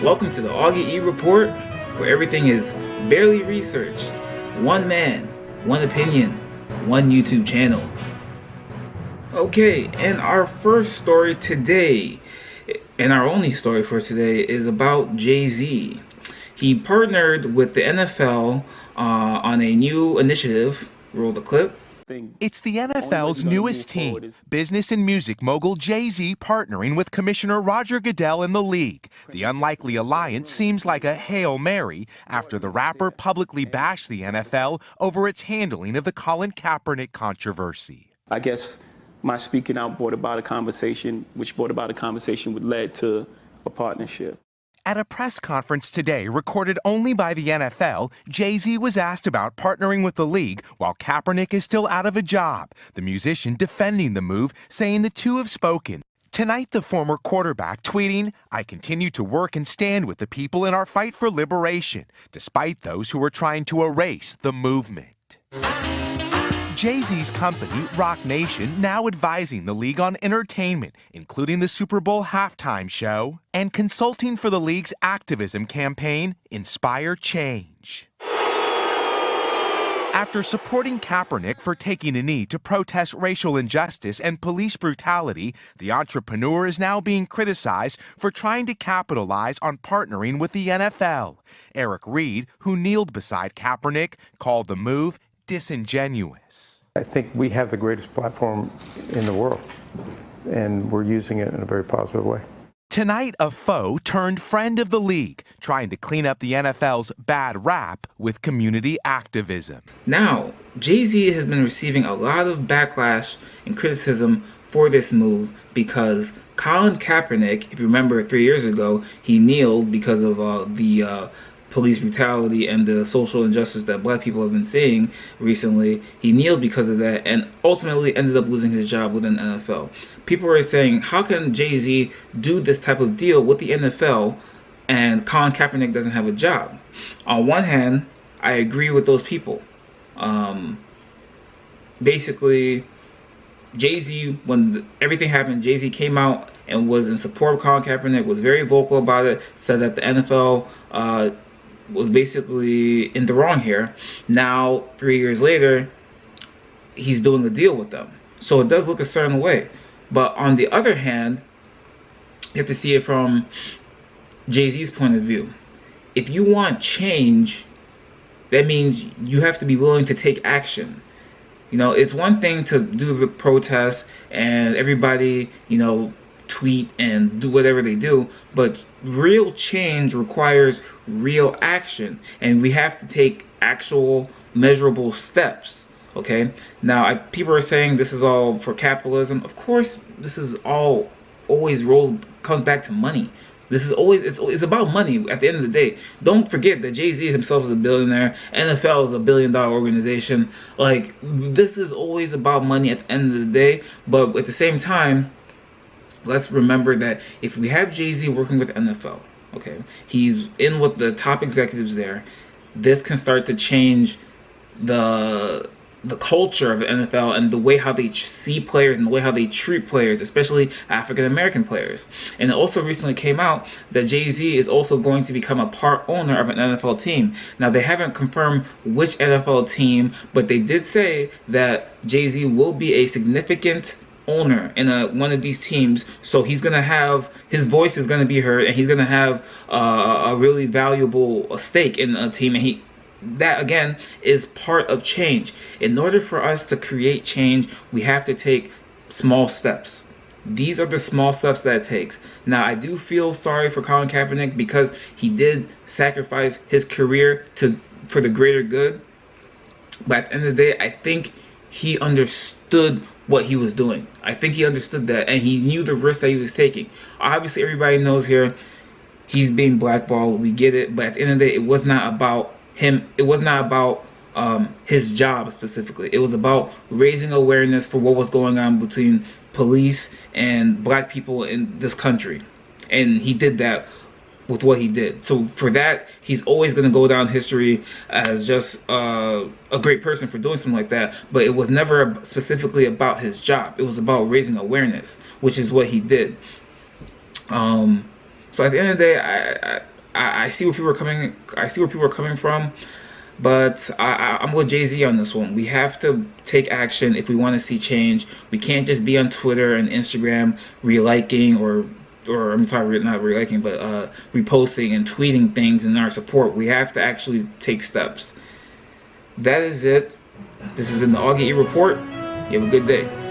Welcome to the Augy-E report, where everything is barely researched. One man, one opinion, one YouTube channel. Okay, and our first story today, and our only story for today, is about Jay-Z. He partnered with the NFL on a new initiative. Roll the clip. It's the NFL's newest team, business and music mogul Jay-Z partnering with Commissioner Roger Goodell in the league. The unlikely alliance seems like a Hail Mary after the rapper publicly bashed the NFL over its handling of the Colin Kaepernick controversy. I guess my speaking out brought about a conversation, which brought about a conversation which led to a partnership. At a press conference today recorded only by the NFL, Jay-Z was asked about partnering with the league while Kaepernick is still out of a job. The musician defending the move, saying the two have spoken. Tonight, the former quarterback tweeting, "I continue to work and stand with the people in our fight for liberation, despite those who are trying to erase the movement." Jay-Z's company, Roc Nation, now advising the league on entertainment, including the Super Bowl halftime show, and consulting for the league's activism campaign, Inspire Change. After supporting Kaepernick for taking a knee to protest racial injustice and police brutality, the entrepreneur is now being criticized for trying to capitalize on partnering with the NFL. Eric Reed, who kneeled beside Kaepernick, called the move disingenuous. I think we have the greatest platform in the world, and we're using it in a very positive way. Tonight, a foe turned friend of the league, trying to clean up the NFL's bad rap with community activism. Now, Jay-Z has been receiving a lot of backlash and criticism for this move because Colin Kaepernick, if you remember 3 years ago, he kneeled because of the police brutality and the social injustice that black people have been seeing recently. He kneeled because of that and ultimately ended up losing his job within the NFL. People are saying, how can Jay-Z do this type of deal with the NFL and Colin Kaepernick doesn't have a job? On one hand, I agree with those people. Basically, Jay-Z, when everything happened, Jay-Z came out and was in support of Colin Kaepernick, was very vocal about it, said that the NFL was basically in the wrong here. Now, 3 years later, he's doing a deal with them. So it does look a certain way. But on the other hand, you have to see it from Jay-Z's point of view. If you want change, that means you have to be willing to take action. You know, it's one thing to do the protests and everybody, tweet and do whatever they do, but real change requires real action, and we have to take actual measurable steps. Okay, now people are saying this is all for capitalism. Of course, this is all always comes back to money. This is always it's about money at the end of the day. Don't forget that Jay-Z himself is a billionaire. NFL is a billion-dollar organization. Like, this is always about money at the end of the day. But at the same time, let's remember that if we have Jay-Z working with NFL, okay, he's in with the top executives there, this can start to change the culture of the NFL and the way how they see players and the way how they treat players, especially African-American players. And it also recently came out that Jay-Z is also going to become a part owner of an NFL team. Now, they haven't confirmed which NFL team, but they did say that Jay-Z will be a significant owner in one of these teams, so he's gonna have his voice is gonna be heard, and he's gonna have a really valuable stake in a team, and that again is part of change. In order for us to create change, we have to take small steps. These are the small steps that it takes. Now, I do feel sorry for Colin Kaepernick because he did sacrifice his career for the greater good, but at the end of the day, I think he understood what he was doing. I think he understood that, and he knew the risk that he was taking. Obviously, everybody knows here he's being blackballed. We get it, but at the end of the day, it was not about him. It was not about his job specifically. It was about raising awareness for what was going on between police and black people in this country, and he did that with what he did. So for that, he's always going to go down history as just a great person for doing something like that. But it was never specifically about his job. It was about raising awareness, which is what he did. So at the end of the day, I see where people are coming. I see where people are coming from, but I'm with Jay-Z on this one. We have to take action if we want to see change. We can't just be on Twitter and Instagram reliking or I'm sorry, not reliking, but reposting and tweeting things in our support. We have to actually take steps. That is it. This has been the Augy-E Report. You have a good day.